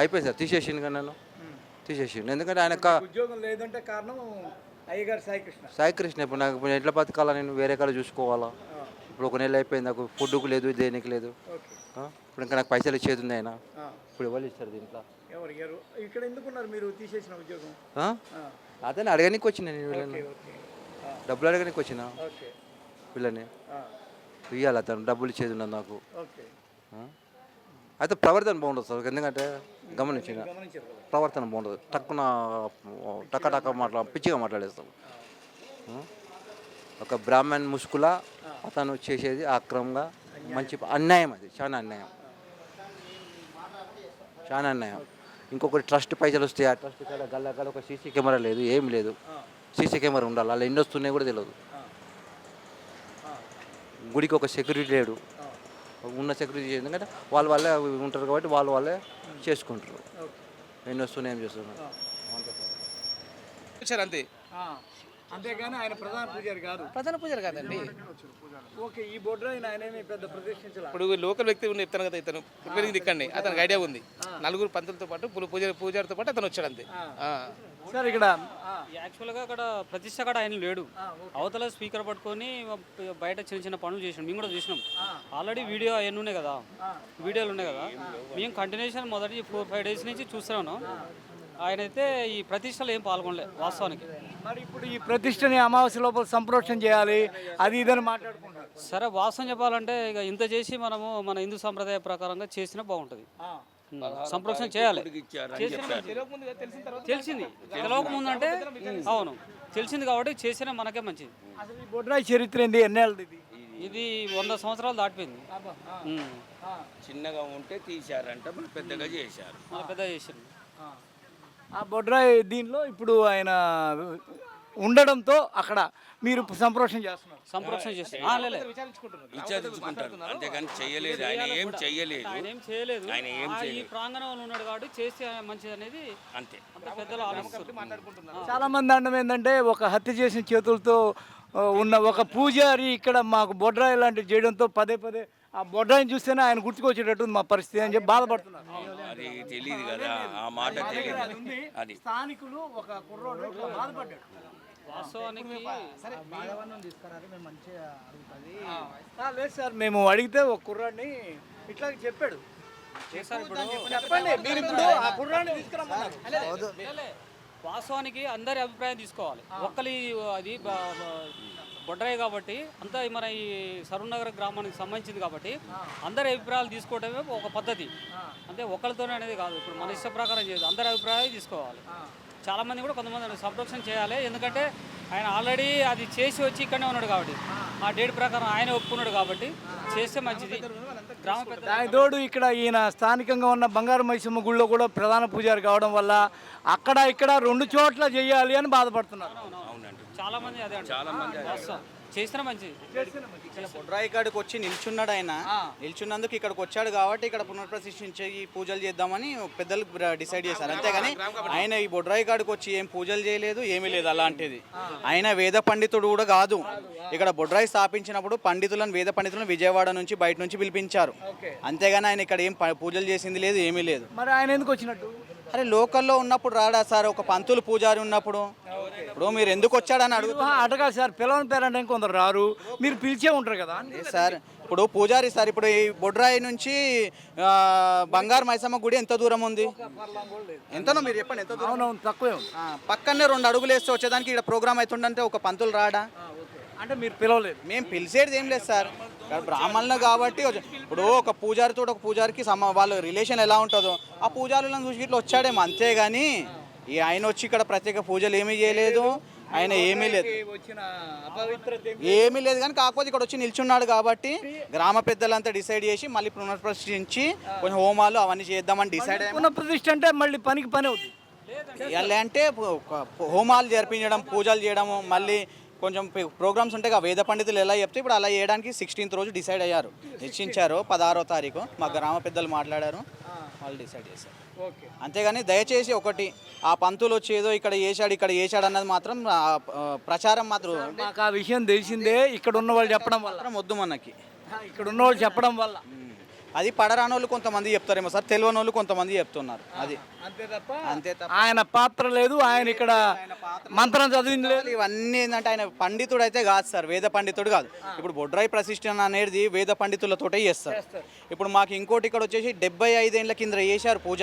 అయిపోయింది సార్, తీసేసిండు కానీ నన్ను తీసేసిండు. ఎందుకంటే ఆయన ఉద్యోగం లేదంటే కారణం అయ్యగారు సాయికృష్ణ. సాయికృష్ణ ఇప్పుడు నాకు ఇప్పుడు ఎట్లా బతకాలా, నేను వేరే కాడ చూసుకోవాలా. ఇప్పుడు ఒక నెల అయిపోయింది, నాకు ఫుడ్కు లేదు, దేనికి లేదు. ఓకే. ఇప్పుడు ఇంకా నాకు పైసలు ఇచ్చేది ఉంది ఆయన. ఆ. ఇప్పుడు ఎవరు ఇస్తారు దీంట్లో? ఎవరు ఇక్కడ ఎందుకున్నారు మీరు తీసేసిన ఉద్యోగం? అదే అడగడానికి వచ్చిన నేను వీళ్ళని, ఓకే, ఓకే. డబ్బులు అడగడానికి వచ్చిన ఓకే. వీళ్ళని. ఆ. ఇవ్వాలి అతను, డబ్బులు ఇచ్చేది ఉన్నది నాకు. ఓకే. అయితే ప్రవర్తన బాగుండదు సార్, ఎందుకంటే గమనించిన గమనించారు కదా. ప్రవర్తన బాగుండదు. టక్కున టక్క పిచ్చిగా మాట్లాడేస్తాం. ఒక బ్రాహ్మణ్ ముసుగుల అతను చేసేది అక్రమంగా, మంచి అన్యాయం, అది చాలా అన్యాయం, చాలా అన్యాయం. ఇంకొకటి ట్రస్ట్ పైసలు వస్తాయి, ఆ ట్రస్ట్ కాడ గల్ల ఒక సీసీ కెమెరా లేదు, ఏం లేదు. సీసీ కెమెరా ఉండాలి, అలా ఎన్ని వస్తున్నాయి కూడా తెలియదు. గుడికి ఒక సెక్యూరిటీ లేడు, ఉన్న సెక్యూరిటీ ఎందుకంటే వాళ్ళు వాళ్ళే ఉంటారు కాబట్టి వాళ్ళు వాళ్ళే చేసుకుంటారు. ఎన్ని వస్తున్నాయి, ఏం చేస్తున్నారు అంతే. అంతేగాని ఆయన ప్రధాన పూజారి కాదు. ప్రధాన పూజారి కాదండి. ఓకే. ఈ బొడ్డు ఆయనేమి పెద్ద ప్రతిష్ఠించాలి. ఇప్పుడు లోకల్ వ్యక్తి ఉన్న చెప్తాను కదా, ఇతను ప్రిపేరింగ్ ఇక్కడనే అతనికి ఐడియా ఉంది. నలుగురు పంతులతో పాటు పూజారితో పాటు అతను వచ్చాడు అంతే. సార్ ఇక్కడ యాక్చువల్గా అక్కడ ప్రతిష్ట కూడా ఆయన లేడు. అవతల స్పీకర్ పట్టుకొని బయట చిన్న చిన్న పనులు చేసినాం, మేము కూడా చూసినాం. ఆల్రెడీ వీడియో అవన్నీ ఉన్నాయి కదా, వీడియోలు ఉన్నాయి కదా. మేము కంటిన్యూషన్ మొదటి 4-5 డేస్ నుంచి చూస్తున్నాను. ఆయన అయితే ఈ ప్రతిష్టలో ఏం పాల్గొనలే వాస్తవానికి. మరి ఇప్పుడు ఈ ప్రతిష్టని అమావాస్య లోపల సంప్రోక్షణ చేయాలి, అది ఇదని మాట్లాడుకుంటారు. సరే, వాస్తవం చెప్పాలంటే ఇక ఇంత చేసి మనము మన హిందూ సంప్రదాయ ప్రకారంగా చేసినా బాగుంటుంది. సంప్రోక్షణ చేయాలి. తెలిసింది, తెలవక ముందు అంటే అవును తెలిసింది కాబట్టి చేసినా మనకే మంచిది. అసలు ఈ బొడ్రాయి చరిత్ర ఏంది, ఎన్నేళ్ళది ఇది? ఇది 100 సంవత్సరాలు దాటిపోయింది. చిన్నగా ఉంటే తీశారంట, మరి పెద్దగా చేశారు. పెద్ద చేసింది. ఆ బొడ్రాయి దీనిలో ఇప్పుడు ఆయన ఉండడంతో అక్కడ మీరు సంప్రోక్షణ చేస్తున్నారు. సంప్రోక్షణ చేసి విచారించుకుంటారు, అంతేగాని చెయ్యలేదు. ఆయన ఏం చెయ్యలేదు. ఆయన ఏం ఈ ప్రాంగణంలో ఉన్నాడు కాబట్టి చేస్తే మంచిది అనేది అంతే. పెద్దలు ఆలోచిస్తారు. చాలా మంది అనడం ఏంటంటే, ఒక హత్య చేసిన చేతులతో ఉన్న ఒక పూజారి ఇక్కడ మాకు బొడ్రాయి లాంటివి చేయడంతో పదే పదే ఆ బొడ్రాయిని చూస్తేనే ఆయన గుర్తుకొచ్చేటట్టు మా పరిస్థితి అని చెప్పి బాధపడుతున్నారు. అది తెలియదు కదా, ఆ మాట తెలియదు. అది స్థానికులు ఒక కుర్రోడు ఇట్లా బాధపడ్డాడు. వాస్తవానికి లేదు సార్, మేము అడిగితే ఒక కుర్రాడిని ఇట్లా చెప్పాడు. చెప్పండి, మీరు ఇప్పుడు ఆ కుర్రాడిని తీసుకురమ్మన్నారు. వాస్తవానికి అందరి అభిప్రాయం తీసుకోవాలి. ఒక్కరి అది బొడ్రాయి కాబట్టి అంతా మన ఈ సరూనగర్ గ్రామానికి సంబంధించింది కాబట్టి అందరి అభిప్రాయాలు తీసుకోవడమే ఒక పద్ధతి. అంటే ఒకరితోనే అనేది కాదు. ఇప్పుడు మన ఇష్ట ప్రకారం చేయదు, అందరి అభిప్రాయాలు తీసుకోవాలి. చాలామంది కూడా కొంతమంది సంరక్షణ చేయాలి. ఎందుకంటే ఆయన ఆల్రెడీ అది చేసి వచ్చి ఇక్కడనే ఉన్నాడు కాబట్టి, ఆ డేట్ ప్రకారం ఆయన ఒప్పుకున్నాడు కాబట్టి చేస్తే మంచిది. గ్రామ పెద్ద తోడు ఇక్కడ ఈయన స్థానికంగా ఉన్న బంగారు మైసమ్మ గుళ్ళో కూడా ప్రధాన పూజారి కావడం వల్ల అక్కడ ఇక్కడ 2 చోట్ల చేయాలి అని బాధపడుతున్నారు. చాలా మంది అదే చేసిన మంచిది. బొడ్రాయి కాడికి వచ్చి నిల్చున్నాడు ఆయన. నిల్చున్నందుకు ఇక్కడికి వచ్చాడు కాబట్టి ఇక్కడ పునర్ప్రతిష్ఠించి పూజలు చేద్దామని పెద్దలు డిసైడ్ చేశారు. అంతేగాని ఆయన ఈ బొడ్రాయి కాడికి వచ్చి ఏం పూజలు చేయలేదు, ఏమీ లేదు అలాంటిది. ఆయన వేద పండితుడు కూడా కాదు. ఇక్కడ బొడ్రాయి స్థాపించినప్పుడు వేద పండితులను విజయవాడ నుంచి బయట నుంచి పిలిపించారు. అంతేగాని ఆయన ఇక్కడ ఏం పూజలు చేసింది లేదు, ఏమీ లేదు. మరి ఆయన ఎందుకు వచ్చినట్టు? అరే లోకల్లో ఉన్నప్పుడు రాడా సార్, ఒక పంతులు పూజారి ఉన్నప్పుడు. ఇప్పుడు మీరు ఎందుకు వచ్చాడని అడుగుతా. అడగా సార్, పిలవని పేరంటే కొందరు రారు, మీరు పిలిచే ఉంటారు కదా సార్. ఇప్పుడు పూజారి సార్, ఇప్పుడు ఈ బొడ్రాయి నుంచి బంగారు మైసమ్మ గుడి ఎంత దూరం ఉంది? ఎంతనో మీరు చెప్పండి, ఎంత దూరం? అవునవును, తక్కువే. పక్కనే 2 అడుగులు వేస్తే వచ్చేదానికి ఇక్కడ ప్రోగ్రామ్ అవుతుందంటే ఒక పంతులు రాడా? అంటే మీరు పిలవలేదు? మేము పిలిచేది ఏం లేదు సార్, బ్రాహ్మణులు కాబట్టి. ఇప్పుడు ఒక పూజారితో ఒక పూజారికి వాళ్ళ రిలేషన్ ఎలా ఉంటుందో ఆ పూజారులను చూసి ఇట్లా వచ్చాడేమో, అంతేగాని ఈ ఆయన వచ్చి ఇక్కడ ప్రత్యేక పూజలు ఏమీ చేయలేదు, ఆయన ఏమీ లేదు, ఏమీ లేదు. కానీ కాకపోతే ఇక్కడ వచ్చి నిల్చున్నాడు కాబట్టి గ్రామ పెద్దలంతా డిసైడ్ చేసి మళ్ళీ పునఃప్రతిష్ఠించి కొంచెం హోమాలు అవన్నీ చేద్దామని డిసైడ్ అయ్యి. పునఃప్రతిష్ఠ అంటే మళ్ళీ పనికి పని అవుతుంది. అంటే హోమాలు జరిపించడం, పూజలు చేయడము, మళ్ళీ కొంచెం ప్రోగ్రామ్స్ ఉంటాయి కదా, వేద పండితులు ఎలా చెప్తే ఇప్పుడు అలా చేయడానికి 16th రోజు డిసైడ్ అయ్యారు, నిశ్చయించారు. 16వ తారీఖు మా గ్రామ పెద్దలు మాట్లాడారు, వాళ్ళు డిసైడ్ చేశారు. అంతేగాని దయచేసి ఒకటి ఆ పంతులు వచ్చి ఏదో ఇక్కడ చేశాడు అన్నది మాత్రం ప్రచారం మాత్రం మాకు ఆ విషయం తెలిసిందే. ఇక్కడ ఉన్న వాళ్ళు చెప్పడం వల్ల వద్దు మనకి, ఇక్కడ ఉన్న వాళ్ళు చెప్పడం వల్ల అది పడరాని వాళ్ళు కొంతమంది చెప్తారేమో సార్, తెలియని వాళ్ళు కొంతమంది చెప్తున్నారు. అది అంతే తప్ప ఆయన పాత్ర లేదు, ఆయన ఇక్కడ మంత్రం చదివింది లేదు. ఇవన్నీ ఏంటంటే ఆయన పండితుడు అయితే కాదు సార్, వేద పండితుడు కాదు. ఇప్పుడు బొడ్రాయి ప్రతిష్ఠ అనేది వేద పండితులతోటే చేస్తారు. ఇప్పుడు మాకు ఇంకోటి ఇక్కడ వచ్చేసి 75 ఏళ్ళ కింద చేశారు పూజ.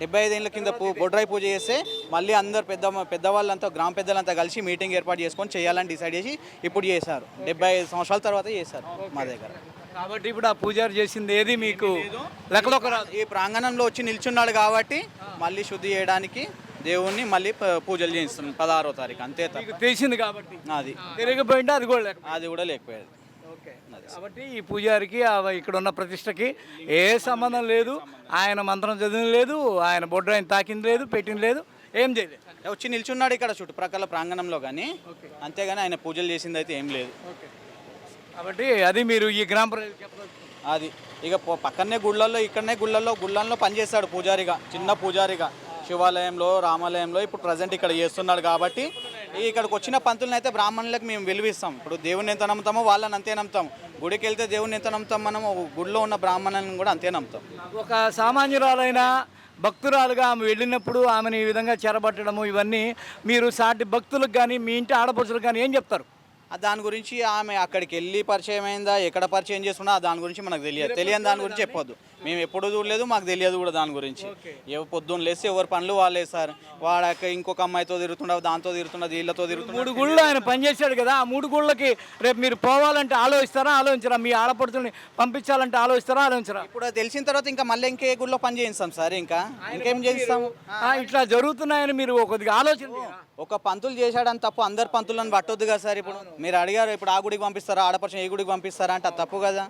75 ఏళ్ళ కింద బొడ్రాయి పూజ చేస్తే మళ్ళీ అందరు పెద్దవాళ్ళంతా గ్రామ పెద్దలంతా కలిసి మీటింగ్ ఏర్పాటు చేసుకొని చేయాలని డిసైడ్ చేసి ఇప్పుడు చేశారు. 75 సంవత్సరాల తర్వాత చేశారు మా దగ్గర. కాబట్టి ఇప్పుడు ఆ పూజారి చేసింది ఏది మీకు లెక్కలోకి రాదు. ఈ ప్రాంగణంలో వచ్చి నిల్చున్నాడు కాబట్టి మళ్ళీ శుద్ధి చేయడానికి దేవుణ్ణి మళ్ళీ పూజలు చేయిస్తున్నాం 16వ తారీఖు. అంతే తప్ప మీకు తెలిసింది కాబట్టి అది తిరిగిపోయింటే అది కూడా లేక అది కూడా లేకపోయేది. కాబట్టి ఈ పూజారికి ఇక్కడ ఉన్న ప్రతిష్టకి ఏ సంబంధం లేదు. ఆయన మంత్రం చదివింది లేదు, ఆయన బొడ్రాయిని తాకింది లేదు, పెట్టింది లేదు, ఏం చేయలేదు. వచ్చి నిల్చున్నాడు ఇక్కడ చుట్టుప్రక్కల ప్రాంగణంలో కానీ, అంతేగాని ఆయన పూజలు చేసింది అయితే ఏం లేదు. కాబట్టి అది మీరు ఈ గ్రామ ప్రజలకు చెప్పవచ్చు. అది ఇక పక్కనే గుళ్ళల్లో పనిచేస్తాడు పూజారిగా, చిన్న పూజారిగా శివాలయంలో, రామాలయంలో. ఇప్పుడు ప్రజెంట్ ఇక్కడ చేస్తున్నాడు కాబట్టి ఇక్కడికి వచ్చిన పంతులను అయితే బ్రాహ్మణులకు మేము విలువిస్తాం. ఇప్పుడు దేవుని ఎంత నమ్ముతామో వాళ్ళని అంతే నమ్ముతాం. గుడికి వెళ్తే దేవుని ఎంత నమ్ముతాం మనం, గుడిలో ఉన్న బ్రాహ్మణులను కూడా అంతే నమ్ముతాం. ఒక సామాన్యురాలైన భక్తురాలుగా ఆమె వెళ్ళినప్పుడు ఆమెను ఈ విధంగా చెరబట్టడము ఇవన్నీ మీరు సాటి భక్తులకు కానీ మీ ఇంటి ఆడపడుచులకు కానీ ఏం చెప్తారు? దాని గురించి ఆమె అక్కడికి వెళ్ళి పరిచయం అయిందా, ఎక్కడ పరిచయం చేస్తున్నా దాని గురించి మనకు తెలియని దాని గురించి చెప్పొద్దు. మేము ఎప్పుడు చూడలేదు, మాకు తెలియదు కూడా దాని గురించి. పొద్దున్న లేస్తే ఎవరి పనులు వాళ్ళే సార్. వాడక ఇంకొక అమ్మాయితో తిరుగుతుండవు, దాంతో తిరుగుతున్నది, వీళ్ళతో తిరుగుతున్నా. 3 గుళ్ళు ఆయన పనిచేశాడు కదా, ఆ 3 గుళ్ళకి రేపు మీరు పోవాలంటే ఆలోచించరా? మీ ఆడపడుతుని పంపించాలంటే ఆలోచించరా? ఇప్పుడు తెలిసిన తర్వాత ఇంకా మళ్ళీ ఇంకే గుళ్ళో పని చేయిస్తాం సార్. ఇంకేం చేయిస్తాము? ఇట్లా జరుగుతున్నాయని మీరు కొద్దిగా ఆలోచన. ఒక పంతులు చేశాడని తప్పు అందరు పంతులను పట్టొద్దు కదా సార్. ఇప్పుడు మీరు అడిగారు, ఇప్పుడు ఆ గుడికి పంపిస్తారా, ఆడపడుచు ఏ గుడికి పంపిస్తారా అంటే అది తప్పు కదా.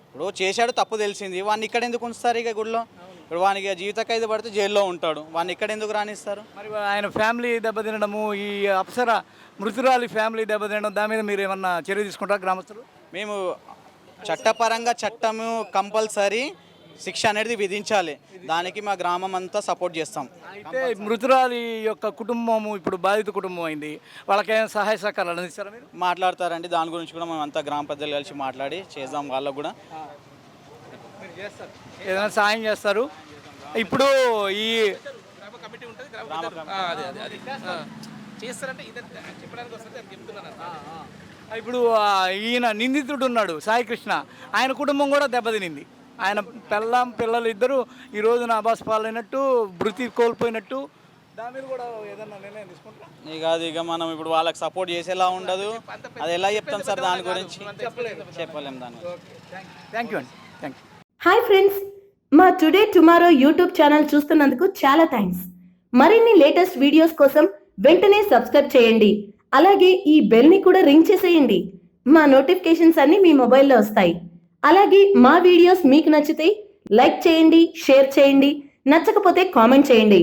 ఇప్పుడు చేశాడు, తప్పు తెలిసింది, వాడిని ఇక్కడ ఎందుకు ఉంచుతారు? ఇక గుడిలో ఇప్పుడు వానికి జీవిత ఖైదు పడితే జైల్లో ఉంటాడు, వాడిని ఇక్కడ ఎందుకు రానిస్తారు? మరి ఆయన ఫ్యామిలీ దెబ్బతినడము, ఈ అప్సర మృతురాలి ఫ్యామిలీ దెబ్బతినడం, దాని మీద మీరు ఏమన్నా చర్య తీసుకుంటారా గ్రామస్తులు? మేము చట్టపరంగా చట్టము కంపల్సరీ శిక్ష అనేది విధించాలి. దానికి మా గ్రామం అంతా సపోర్ట్ చేస్తాం. అయితే మృతురాలి యొక్క కుటుంబము ఇప్పుడు బాధిత కుటుంబం అయింది, వాళ్ళకేమైనా సహాయ సహకారాలు అందిస్తారా మీరు? మాట్లాడతారండి, దాని గురించి కూడా మేము అంతా గ్రామ పెద్దలు కలిసి మాట్లాడి చేద్దాం. వాళ్ళకు కూడా ఏదైనా సాయం చేస్తారు. ఇప్పుడు ఈ కమిటీ ఉంటుంది, చేస్తారంటే చెప్పడానికి వస్తుంది చెప్తున్నాను. ఇప్పుడు ఈయన నిందితుడు ఉన్నాడు సాయికృష్ణ, ఆయన కుటుంబం కూడా దెబ్బతినింది. ఆయన పిల్లలు ఇద్దరు ఈ రోజున ఆబాస్ పాలైనట్టు, మృతి కోల్పోయినట్టు. దాని మీద కూడా ఏదన్నా నిర్ణయం తీసుకుంటారా? ఇక మనం ఇప్పుడు వాళ్ళకి సపోర్ట్ చేసేలా ఉండదు. అది ఎలా చెప్తాం సార్, దాని గురించి చెప్పలేము. దాని థ్యాంక్ యూ అండి, థ్యాంక్ యూ. హాయ్ ఫ్రెండ్స్, మా టుడే టుమారో యూట్యూబ్ ఛానల్ చూస్తున్నందుకు చాలా థ్యాంక్స్. మరిన్ని లేటెస్ట్ వీడియోస్ కోసం వెంటనే సబ్స్క్రైబ్ చేయండి. అలాగే ఈ బెల్ని కూడా రింగ్ చేసేయండి. మా నోటిఫికేషన్స్ అన్నీ మీ మొబైల్లో వస్తాయి. అలాగే మా వీడియోస్ మీకు నచ్చితే లైక్ చేయండి, షేర్ చేయండి, నచ్చకపోతే కామెంట్ చేయండి.